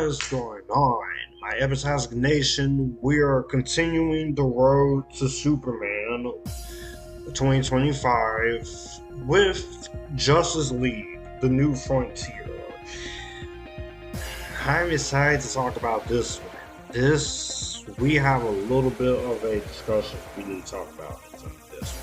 What is going on, my Epictastic Nation? We are continuing the road to Superman 2025 with Justice League, the New Frontier. I'm excited to talk about this one. We have a little bit of a discussion we need to talk about in this one.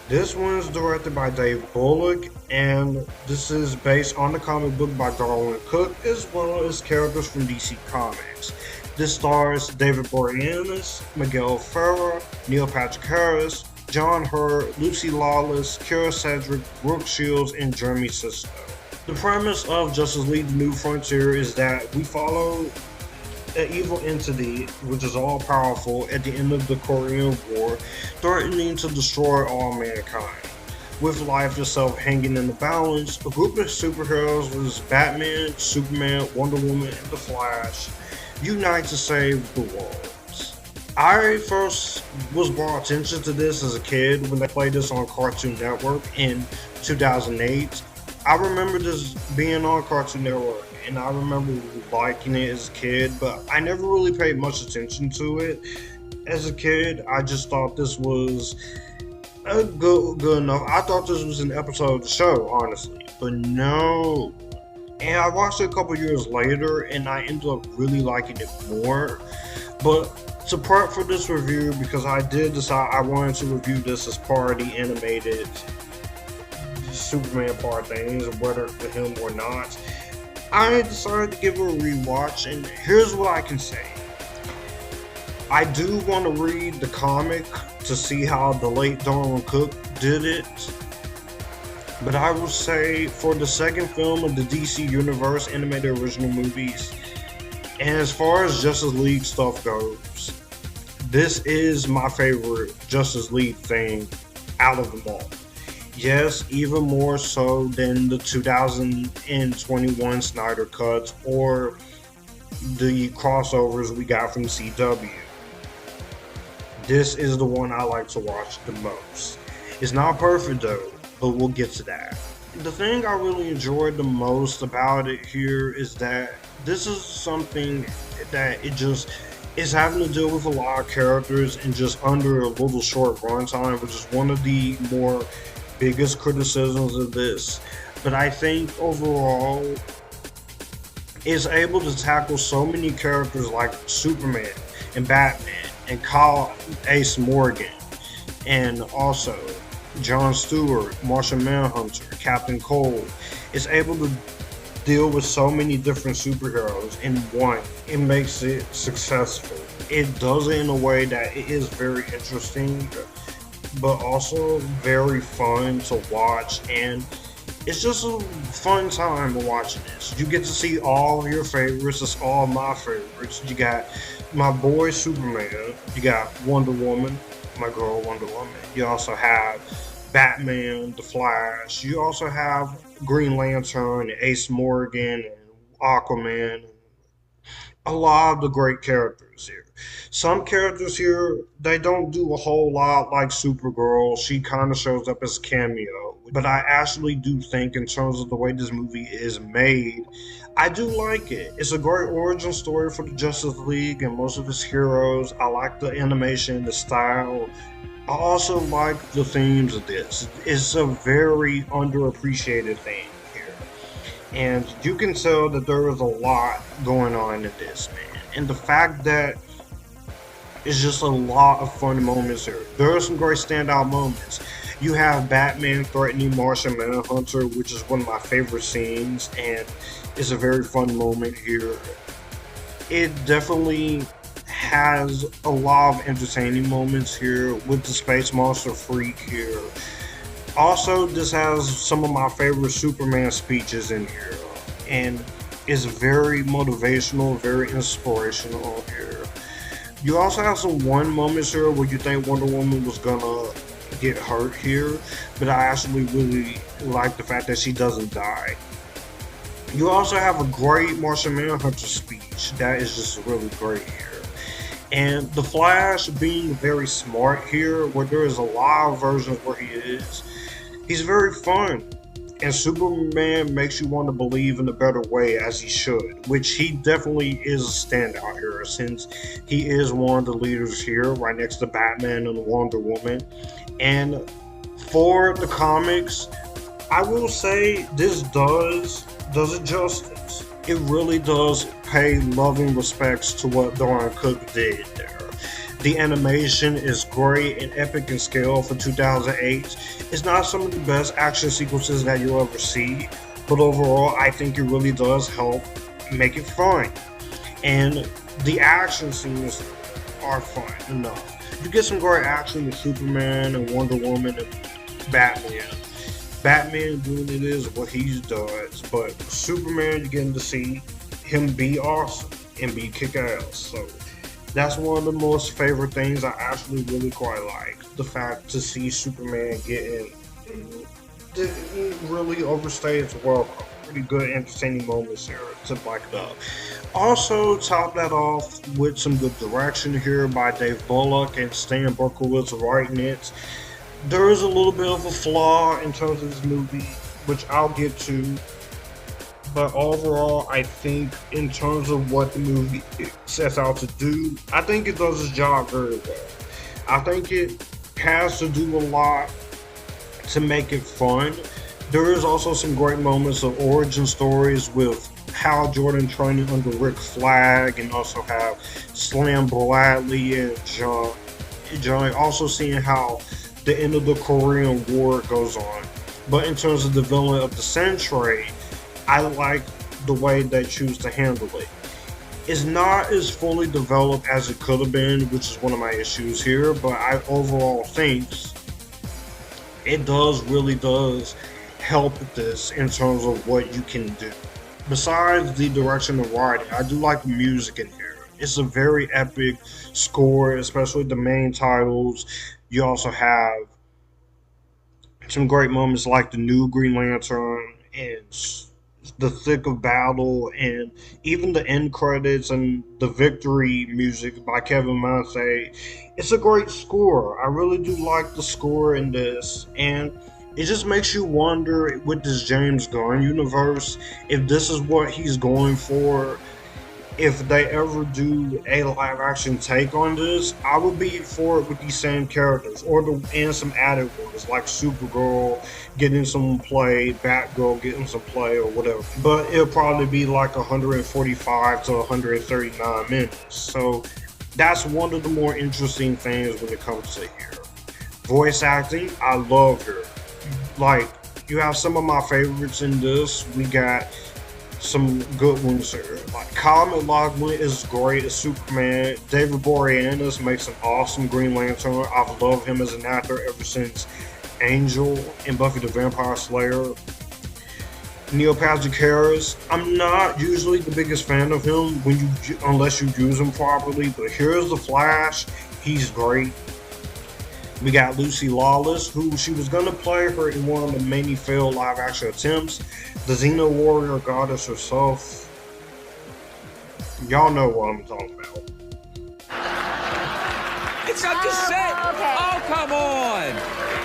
This one is directed by Dave Bullock, and this is based on the comic book by Darwyn Cooke, as well as characters from DC Comics. This stars David Boreanaz, Miguel Ferrer, Neil Patrick Harris, John Hurt, Lucy Lawless, Kira Sedgwick, Brooke Shields, and Jeremy Sisto. The premise of Justice League: The New Frontier is that we follow an evil entity, which is all powerful, at the end of the Korean War, threatening to destroy all mankind. With life itself hanging in the balance, a group of superheroes was Batman, Superman, Wonder Woman, and The Flash unite to save the world. I first was brought attention to this as a kid when they played this on Cartoon Network in 2008. I remember this being on Cartoon Network, and I remember liking it as a kid, but I never really paid much attention to it. As a kid, I just thought this was good enough. I thought this was an episode of the show, honestly, but no. And I watched it a couple years later, and I ended up really liking it more. But to prep for this review, because I did decide I wanted to review this as part of the animated Superman part things, whether for him or not, I decided to give it a rewatch, and here's what I can say. I do want to read the comic to see how the late Darwyn Cooke did it, but I will say for the second film of the DC Universe animated original movies, and as far as Justice League stuff goes, this is my favorite Justice League thing out of them all. Yes, even more so than the 2021 Snyder cuts or the crossovers we got from CW. This is the one I like to watch the most. It's not perfect though, but we'll get to that. The thing I really enjoyed the most about it here is that this is something that it's having to deal with a lot of characters in just under a little short runtime, which is one of the more biggest criticisms of this. But I think overall it's able to tackle so many characters like Superman and Batman and Kyle Ace Morgan, and also John Stewart, Martian Manhunter, Captain Cold. It's able to deal with so many different superheroes in one. It makes it successful. It does it in a way that it is very interesting, but also very fun to watch, and it's just a fun time watching this. You get to see all of your favorites. It's all my favorites. You got my boy Superman, you got Wonder Woman, my girl Wonder Woman. You also have Batman, The Flash. You also have Green Lantern, Ace Morgan, and Aquaman. A lot of the great characters here. Some characters here, they don't do a whole lot, like Supergirl. She kind of shows up as a cameo. But I actually do think, in terms of the way this movie is made, I do like it. It's a great origin story for the Justice League and most of its heroes. I like the animation, the style. I also like the themes of this. It's a very underappreciated thing here. And you can tell that there is a lot going on in this, man. And the fact that it's just a lot of fun moments here. There are some great standout moments. You have Batman threatening Martian Manhunter, which is one of my favorite scenes, and it's a very fun moment here. It definitely has a lot of entertaining moments here with the Space Monster Freak here. Also, this has some of my favorite Superman speeches in here, and it's very motivational, very inspirational here. You also have some moments here where you think Wonder Woman was gonna get hurt here, but I actually really like the fact that she doesn't die. You also have a great Martian Manhunter speech that is just really great here. And the Flash being very smart here, where there is a lot of versions where he is. He's very fun. And Superman makes you want to believe in a better way, as he should, which he definitely is a standout here, since he is one of the leaders here, right next to Batman and Wonder Woman. And for the comics, I will say this does it justice. It really does pay loving respects to what Darwyn Cooke did there. The animation is great and epic in scale for 2008. It's not some of the best action sequences that you'll ever see, but overall, I think it really does help make it fun. And the action scenes are fun enough. You get some great action with Superman and Wonder Woman and Batman. Batman doing it is what he does, but Superman, you're getting to see him be awesome and be kick-ass. So that's one of the most favorite things I actually really quite like. The fact to see Superman getting really overstay its welcome. Pretty good, entertaining moments here to back it up. Also, top that off with some good direction here by Dave Bullock and Stan Berkowitz writing it. There is a little bit of a flaw in terms of this movie, which I'll get to. But overall, I think in terms of what the movie sets out to do, I think it does its job very well. I think it has to do a lot to make it fun. There is also some great moments of origin stories with Hal Jordan training under Rick Flag, and also have Slam Bradley and John. Also seeing how the end of the Korean War goes on. But in terms of the villain of the century, I like the way they choose to handle it. It's not as fully developed as it could have been, which is one of my issues here, but I overall think it really does help this in terms of what you can do. Besides the direction of writing, I do like the music in here. It's a very epic score, especially the main titles. You also have some great moments like the new Green Lantern and the thick of battle, and even the end credits and the victory music by Kevin Massey. It's a great score. I really do like the score in this, and it just makes you wonder with this James Gunn universe if this is what he's going for. If they ever do a live action take on this, I would be for it with these same characters, and some added ones like Supergirl getting some play, Batgirl getting some play, or whatever. But it'll probably be like 145 to 139 minutes. So that's one of the more interesting things when it comes to here. Voice acting, I love her. Like, you have some of my favorites in this. We got some good ones here. Like, Kyle MacLachlan is great as Superman. David Boreanaz makes an awesome Green Lantern. I've loved him as an actor ever since Angel and Buffy the Vampire Slayer. Neil Patrick Harris, I'm not usually the biggest fan of him unless you use him properly, but here's the Flash. He's great. We got Lucy Lawless, who she was going to play her in one of the many failed live action attempts. The Xena Warrior Goddess herself. Y'all know what I'm talking about. It's a cassette! Oh, okay. Oh, come on!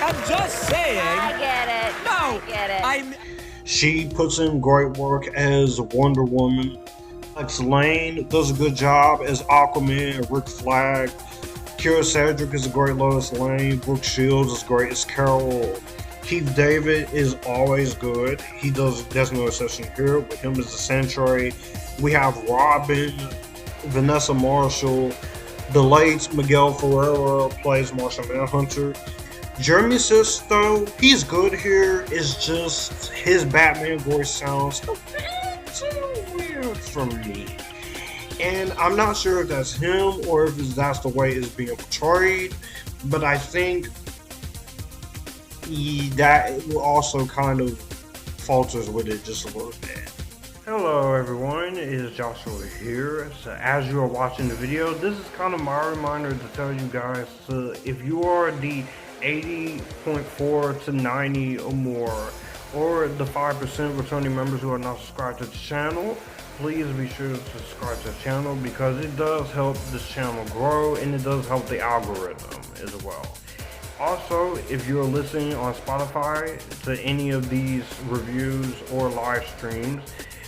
I'm just saying! I get it. No! I get it. She puts in great work as Wonder Woman. Lex Lane does a good job as Aquaman and Rick Flag. Kira Sedgwick is a great Lois Lane. Brooke Shields is great as Carol. Keith David is always good. There's no exception here. With him as the Sentry. We have Robin, Vanessa Marshall. The late Miguel Ferreira plays Martian Manhunter. Jeremy Sisto, he's good here. It's just his Batman voice sounds a bit too weird for me. And I'm not sure if that's him or if that's the way it's being portrayed, but I think that also kind of falters with it just a little bit. Hello everyone, it is Joshua here. So as you are watching the video, this is kind of my reminder to tell you guys if you are the 80.4 to 90 or more, or the 5% returning members who are not subscribed to the channel, please be sure to subscribe to the channel because it does help this channel grow and it does help the algorithm as well. Also, if you're listening on Spotify to any of these reviews or live streams,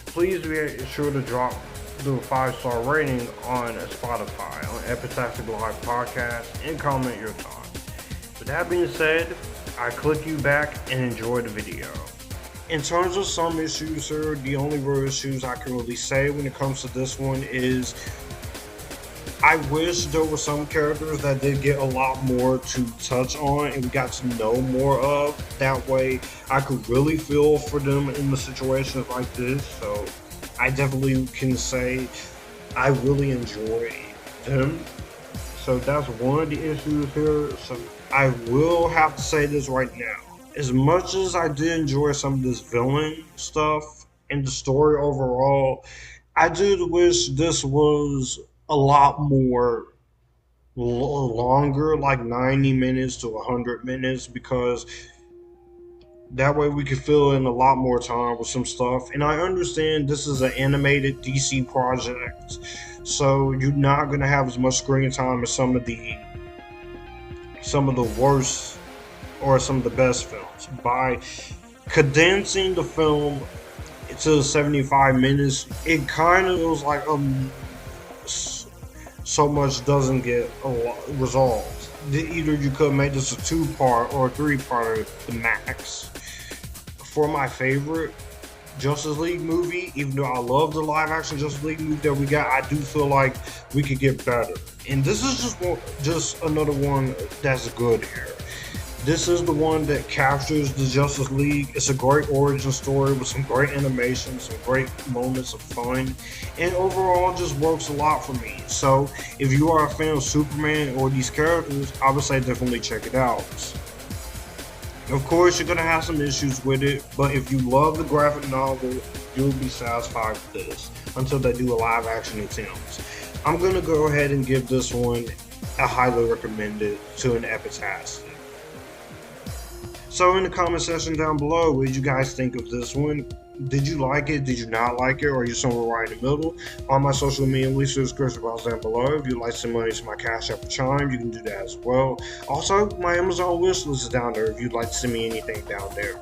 please be sure to drop the 5-star rating on Spotify, on Epictastic Live Podcast, and comment your thoughts. With that being said, I click you back and enjoy the video. In terms of some issues, sir, the only real issues I can really say when it comes to this one is I wish there were some characters that did get a lot more to touch on and we got to know more of. That way I could really feel for them in the situations like this. So I definitely can say I really enjoy them. So that's one of the issues here. So I will have to say this right now. As much as I did enjoy some of this villain stuff and the story overall, I did wish this was a lot more longer, like 90 minutes to 100 minutes, because that way we could fill in a lot more time with some stuff. And I understand this is an animated DC project, so you're not going to have as much screen time as some of the worst or some of the best films. By condensing the film to 75 minutes, it kind of was like so much doesn't get resolved. Either you could make this a 2-part or a 3-part at the max. For my favorite Justice League movie, even though I love the live action Justice League movie that we got, I do feel like we could get better. And this is just another one that's good here. This is the one that captures the Justice League. It's a great origin story with some great animation, some great moments of fun, and overall just works a lot for me. So if you are a fan of Superman or these characters, I would say definitely check it out. Of course, you're going to have some issues with it, but if you love the graphic novel, you'll be satisfied with this until they do a live action attempt. I'm going to go ahead and give this one a highly recommended to an Epictastic. So in the comment section down below, what did you guys think of this one? Did you like it? Did you not like it? Or are you somewhere right in the middle? On my social media links to the description box down below. If you'd like to send money to my Cash App or Chime, you can do that as well. Also, my Amazon wish list is down there if you'd like to send me anything down there.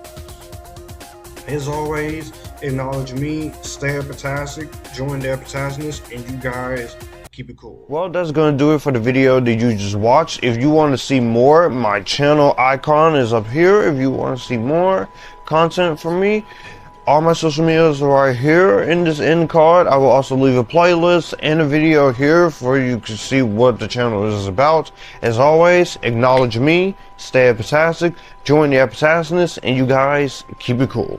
As always, acknowledge me, stay Epictastic, join the Epictasticness, and you guys keep it cool. Well, that's going to do it for the video that you just watched. If you want to see more, my channel icon is up here. If you want to see more content from me, all my social medias are right here in this end card. I will also leave a playlist and a video here for you to see what the channel is about. As always, acknowledge me, stay Epictastic, join the Epictasticness, and you guys keep it cool.